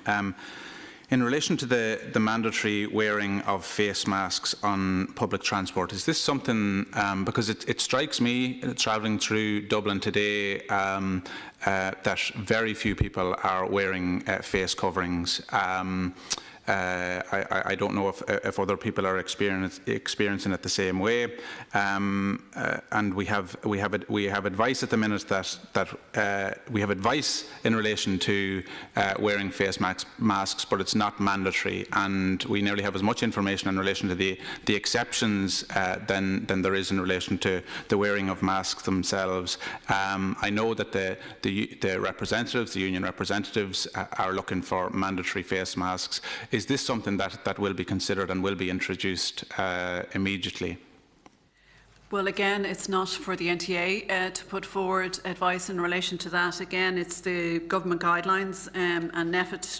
In relation to the mandatory wearing of face masks on public transport, is this something, because it strikes me, travelling through Dublin today, that very few people are wearing face coverings. I don't know if other people are experiencing it the same way, and we have advice at the minute that we have advice in relation to wearing face masks, but it's not mandatory, and we nearly have as much information in relation to the exceptions than there is in relation to the wearing of masks themselves. I know that the representatives, the union representatives, are looking for mandatory face masks. Is this something that will be considered and will be introduced immediately? Well, again, it's not for the NTA to put forward advice in relation to that. Again, it's the government guidelines, and NEFIT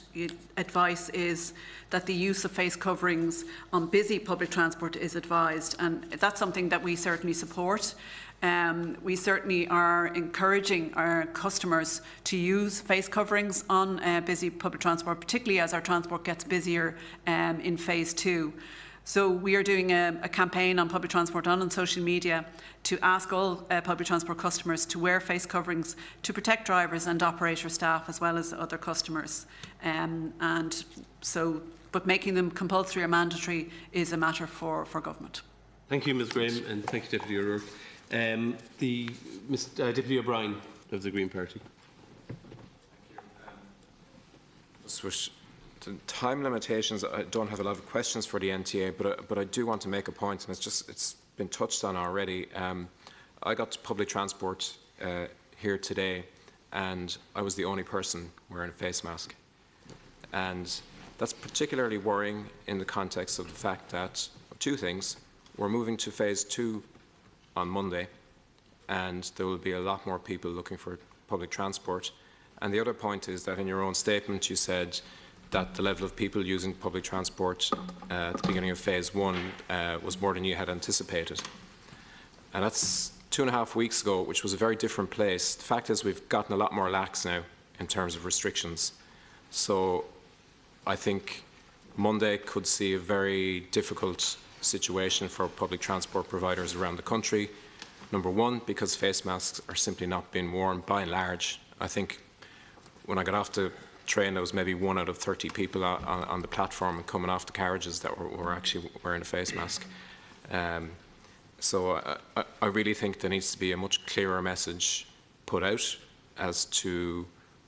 advice is that the use of face coverings on busy public transport is advised, and that's something that we certainly support. We certainly are encouraging our customers to use face coverings on busy public transport, particularly as our transport gets busier in phase 2. So we are doing a campaign on public transport and on social media to ask all public transport customers to wear face coverings to protect drivers and operator staff as well as other customers. But making them compulsory or mandatory is a matter for government. Thank you, Ms Graham, and thank you, Deputy O'Rourke. Deputy O'Brien of the Green Party. The time limitations, I don't have a lot of questions for the NTA, but I do want to make a point, and it's been touched on already. I got to public transport here today, and I was the only person wearing a face mask. And that's particularly worrying in the context of the fact that, two things, we're moving to phase 2 on Monday, and there will be a lot more people looking for public transport. And the other point is that in your own statement you said that the level of people using public transport at the beginning of phase 1 was more than you had anticipated. And that's 2.5 weeks ago, which was a very different place. The fact is we've gotten a lot more lax now in terms of restrictions. So I think Monday could see a very difficult situation for public transport providers around the country. Number one, because face masks are simply not being worn by and large. I think when I got off the train, there was maybe 1 out of 30 people on the platform and coming off the carriages that were actually wearing a face mask. So I really think there needs to be a much clearer message put out as to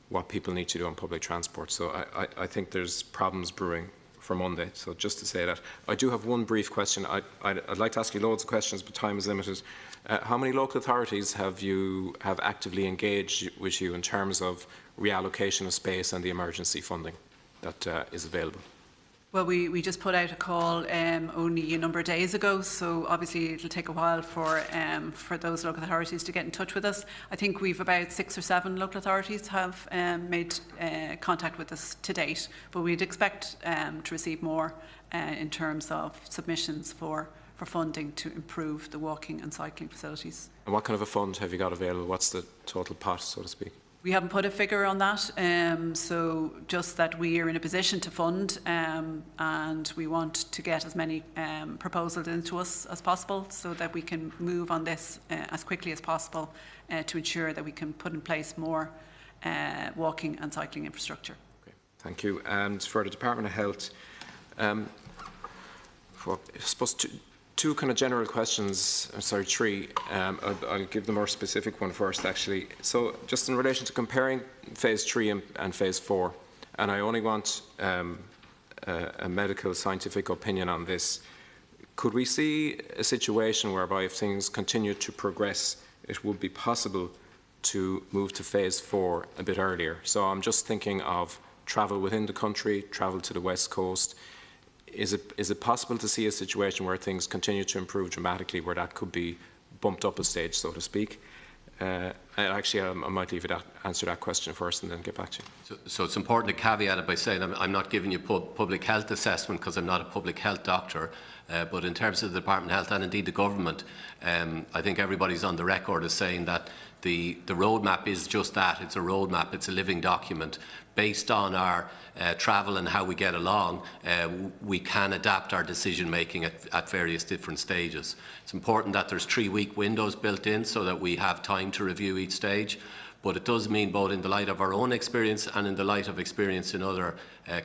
what people need to do on public transport. So I think there's problems brewing for Monday. So just to say that. I do have one brief question. I'd like to ask you loads of questions, but time is limited. How many local authorities have actively engaged with you in terms of reallocation of space and the emergency funding that is available? Well, we just put out a call only a number of days ago, so obviously it'll take a while for those local authorities to get in touch with us. I think we've about 6 or 7 local authorities have made contact with us to date, but we'd expect to receive more in terms of submissions for funding to improve the walking and cycling facilities. And what kind of a fund have you got available? What's the total pot, so to speak? We haven't put a figure on that, so just that we are in a position to fund and we want to get as many proposals into us as possible so that we can move on this as quickly as possible to ensure that we can put in place more walking and cycling infrastructure. Okay, thank you. And for the Department of Health, I suppose two kind of general questions, sorry, 3. I'll give the more specific one first, actually. So just in relation to comparing Phase 3 and Phase 4, and I only want a medical scientific opinion on this, could we see a situation whereby if things continue to progress, it would be possible to move to Phase 4 a bit earlier? So I'm just thinking of travel within the country, travel to the West Coast. Is it possible to see a situation where things continue to improve dramatically, where that could be bumped up a stage, so to speak? Actually, I might leave it at answer that question first and then get back to you. So it's important to caveat it by saying I'm not giving you public health assessment because I'm not a public health doctor. But in terms of the Department of Health and indeed the government, I think everybody's on the record as saying that the roadmap is just that. It's a roadmap. It's a living document. Based on our travel and how we get along, we can adapt our decision making at various different stages. It's important that there's 3-week windows built in so that we have time to review each stage. But it does mean, both in the light of our own experience and in the light of experience in other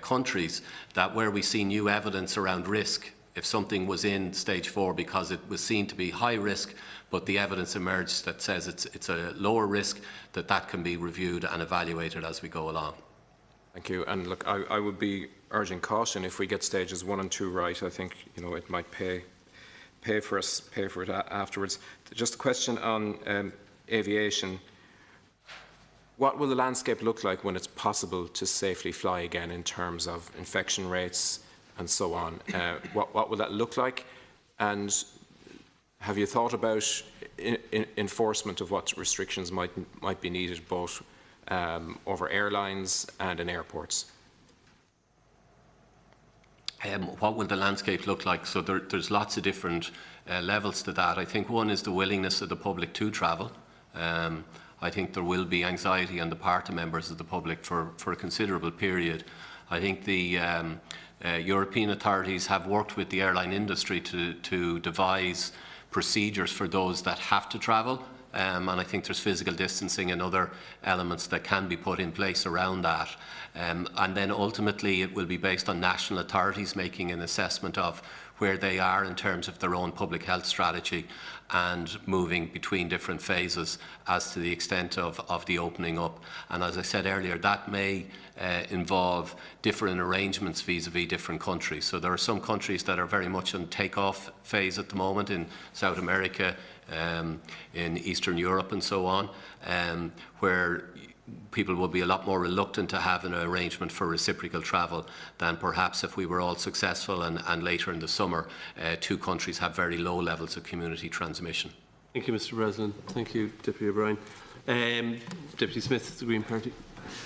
countries, that where we see new evidence around risk, if something was in stage 4 because it was seen to be high risk, but the evidence emerged that says it's a lower risk, that can be reviewed and evaluated as we go along. Thank you. And look, I would be urging caution if we get stages 1 and 2 right. I think it might pay for it afterwards. Just a question on aviation. What will the landscape look like when it's possible to safely fly again in terms of infection rates and so on? What will that look like? And have you thought about enforcement of what restrictions might be needed, both over airlines and in airports? What will the landscape look like? So there's lots of different levels to that. I think one is the willingness of the public to travel. I think there will be anxiety on the part of members of the public for a considerable period. I think the European authorities have worked with the airline industry to devise procedures for those that have to travel. And I think there's physical distancing and other elements that can be put in place around that. And then ultimately it will be based on national authorities making an assessment of where they are in terms of their own public health strategy and moving between different phases as to the extent of the opening up. And as I said earlier, that may involve different arrangements vis-a-vis different countries. So there are some countries that are very much on take-off phase at the moment, in South America, in Eastern Europe and so on, where people will be a lot more reluctant to have an arrangement for reciprocal travel than perhaps if we were all successful and later in the summer 2 countries have very low levels of community transmission. Thank you, Mr. President. Thank you, Deputy O'Brien. Deputy Smith, the Green Party.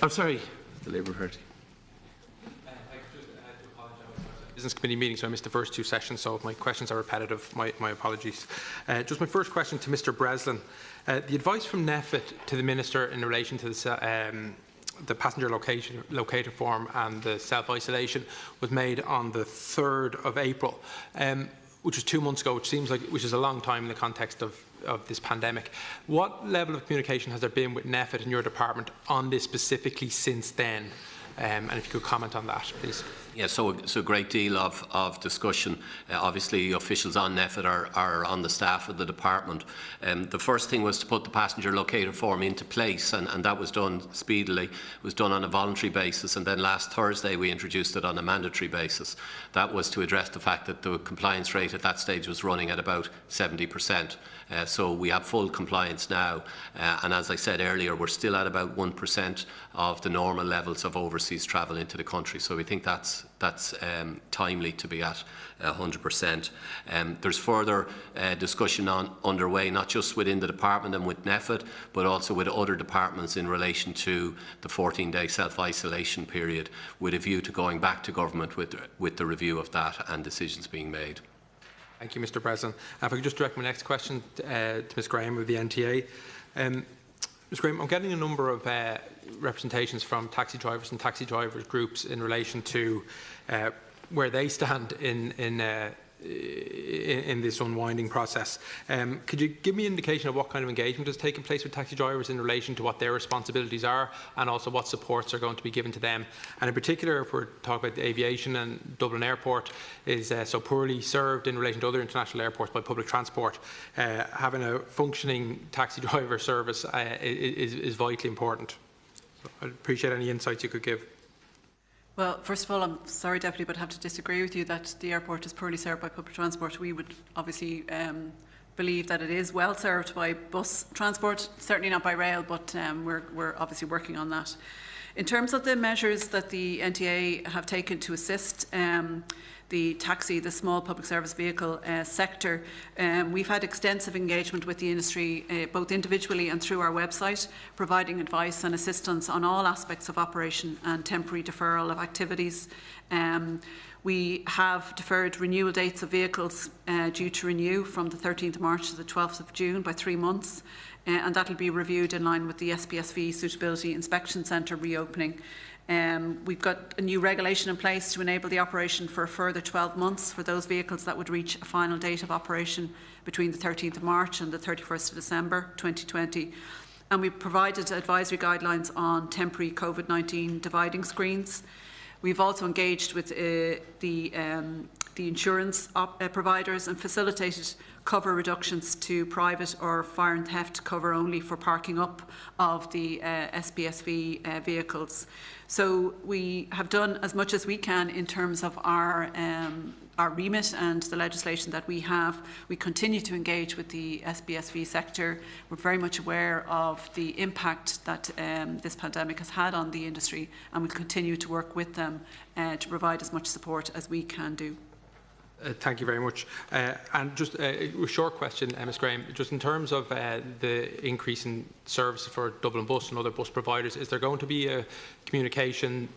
Oh, sorry, the Labour Party. Business Committee meeting, so I missed the first 2 sessions, so if my questions are repetitive, my apologies. Just my first question to Mr. Breslin. The advice from NEFIT to the Minister in relation to the passenger locator form and the self-isolation was made on the 3rd of April, which was 2 months ago, which is a long time in the context of this pandemic. What level of communication has there been with NEFIT and your department on this specifically since then? And if you could comment on that, please. Yeah, so a great deal of discussion. Obviously, officials on NEFIT are on the staff of the department. The first thing was to put the passenger locator form into place, and that was done speedily. It was done on a voluntary basis, and then last Thursday we introduced it on a mandatory basis. That was to address the fact that the compliance rate at that stage was running at about 70%. So we have full compliance now, and as I said earlier, we're still at about 1% of the normal levels of overseas travel into the country. So we think that's that's timely to be at 100%. There's further discussion underway, not just within the department and with NEFIT, but also with other departments in relation to the 14-day self-isolation period, with a view to going back to government with the review of that and decisions being made. Thank you, Mr. Breslin. If I could just direct my next question to Ms. Graham of the NTA. Ms. Graham, I'm getting a number of representations from taxi drivers and taxi drivers groups in relation to where they stand in this unwinding process. Could you give me an indication of what kind of engagement has taken place with taxi drivers in relation to what their responsibilities are, and also what supports are going to be given to them? And in particular, if we're talking about the aviation, and Dublin Airport is so poorly served in relation to other international airports by public transport, having a functioning taxi driver service is vitally important. So I'd appreciate any insights you could give. Well, first of all, I'm sorry, Deputy, but I have to disagree with you that the airport is poorly served by public transport. We would obviously believe that it is well served by bus transport, certainly not by rail, but we're obviously working on that. In terms of the measures that the NTA have taken to assist the taxi, the small public service vehicle sector, we've had extensive engagement with the industry, both individually and through our website, providing advice and assistance on all aspects of operation and temporary deferral of activities. We have deferred renewal dates of vehicles due to renew from the 13th of March to the 12th of June by 3 months, and that will be reviewed in line with the SPSV Suitability Inspection Centre reopening. We've got a new regulation in place to enable the operation for a further 12 months for those vehicles that would reach a final date of operation between the 13th of March and the 31st of December 2020. And we've provided advisory guidelines on temporary COVID-19 dividing screens. We've also engaged with the insurance providers and facilitated cover reductions to private or fire and theft cover only for parking up of the SPSV vehicles. So we have done as much as we can in terms of our remit and the legislation that we have. We continue to engage with the SPSV sector. We're very much aware of the impact that this pandemic has had on the industry, and we'll continue to work with them to provide as much support as we can do. Thank you very much. And just a short question, Ms. Graham, just in terms of the increase in service for Dublin Bus and other bus providers, is there going to be a communication,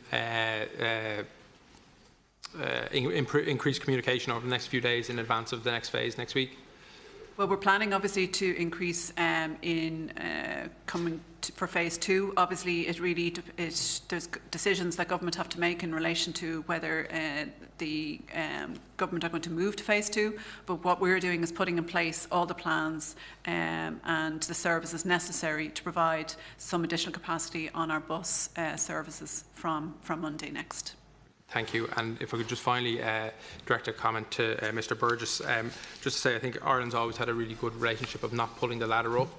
increased communication over the next few days in advance of the next phase next week? Well, we're planning obviously to increase for phase 2. Obviously, there's decisions that government have to make in relation to whether the government are going to move to phase 2. But what we're doing is putting in place all the plans and the services necessary to provide some additional capacity on our bus services from Monday next. Thank you. And if I could just finally direct a comment to Mr. Burgess, just to say I think Ireland's always had a really good relationship of not pulling the ladder up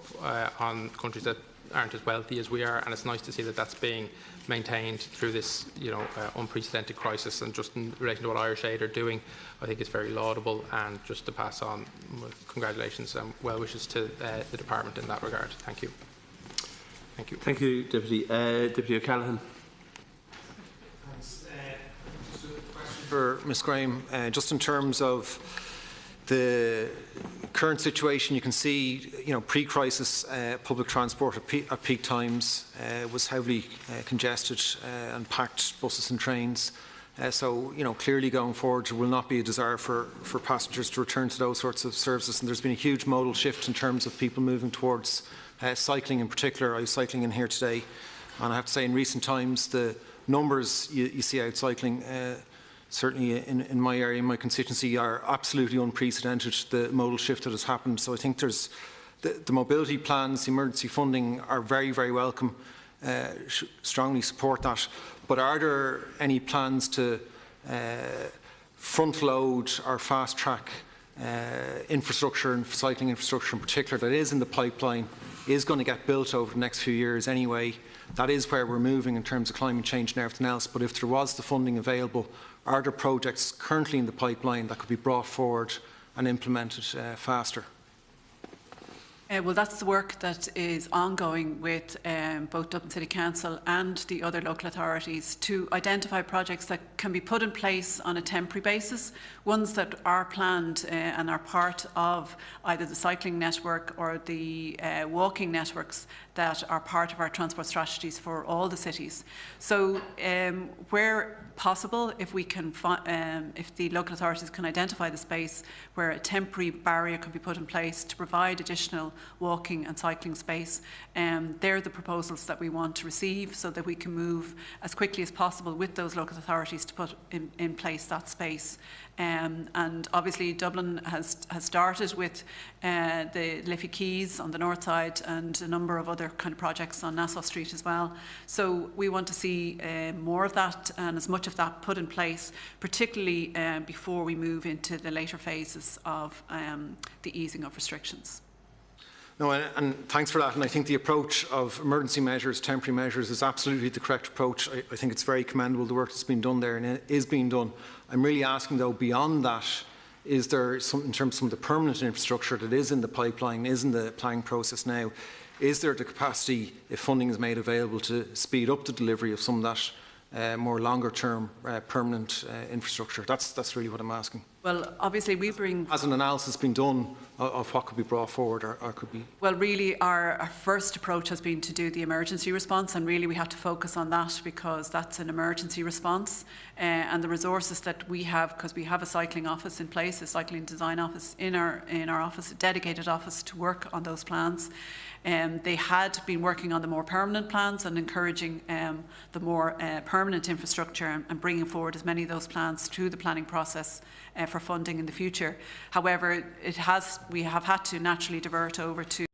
on countries that aren't as wealthy as we are, and it's nice to see that that's being maintained through this, unprecedented crisis. And just in relation to what Irish Aid are doing, I think it's very laudable. And just to pass on congratulations and well wishes to the department in that regard. Thank you. Thank you. Thank you, Deputy. Deputy O'Callaghan. For Ms. Graham, just in terms of the current situation, you can see, pre-crisis public transport at peak times was heavily congested and packed buses and trains. So, clearly going forward, there will not be a desire for passengers to return to those sorts of services. And there's been a huge modal shift in terms of people moving towards cycling in particular. I was cycling in here today, and I have to say, in recent times, the numbers you see out cycling, certainly in my area, in my constituency, are absolutely unprecedented, the modal shift that has happened. So I think there's the mobility plans, the emergency funding are very, very welcome. Strongly support that. But are there any plans to front load or fast track infrastructure and cycling infrastructure in particular that is in the pipeline, is going to get built over the next few years anyway? That is where we're moving in terms of climate change and everything else. But if there was the funding available, are there projects currently in the pipeline that could be brought forward and implemented faster? Well, that's the work that is ongoing with both Dublin City Council and the other local authorities to identify projects that can be put in place on a temporary basis, ones that are planned and are part of either the cycling network or the walking networks that are part of our transport strategies for all the cities. So where possible, if we can, if the local authorities can identify the space where a temporary barrier can be put in place to provide additional walking and cycling space, they're the proposals that we want to receive so that we can move as quickly as possible with those local authorities to put in place that space. And obviously Dublin has started with the Liffey Quays on the north side and a number of other kind of projects on Nassau Street as well. So we want to see more of that and as much of that put in place, particularly before we move into the later phases of the easing of restrictions. No, and thanks for that. And I think the approach of emergency measures, temporary measures, is absolutely the correct approach. I think it's very commendable, the work that's been done there, and it is being done. I'm really asking, though, beyond that, is there some, in terms of some of the permanent infrastructure that is in the pipeline, is in the planning process now, is there the capacity, if funding is made available, to speed up the delivery of some of that more longer-term permanent infrastructure? That's really what I'm asking. Well, obviously we bring... Has an analysis been done of what could be brought forward or could be... Well, really our first approach has been to do the emergency response, and really we have to focus on that because that's an emergency response, and the resources that we have, because we have a cycling office in place, a cycling design office in our office, a dedicated office to work on those plans. They had been working on the more permanent plans and encouraging the more permanent infrastructure and bringing forward as many of those plans through the planning process for funding in the future. However, we have had to naturally divert over to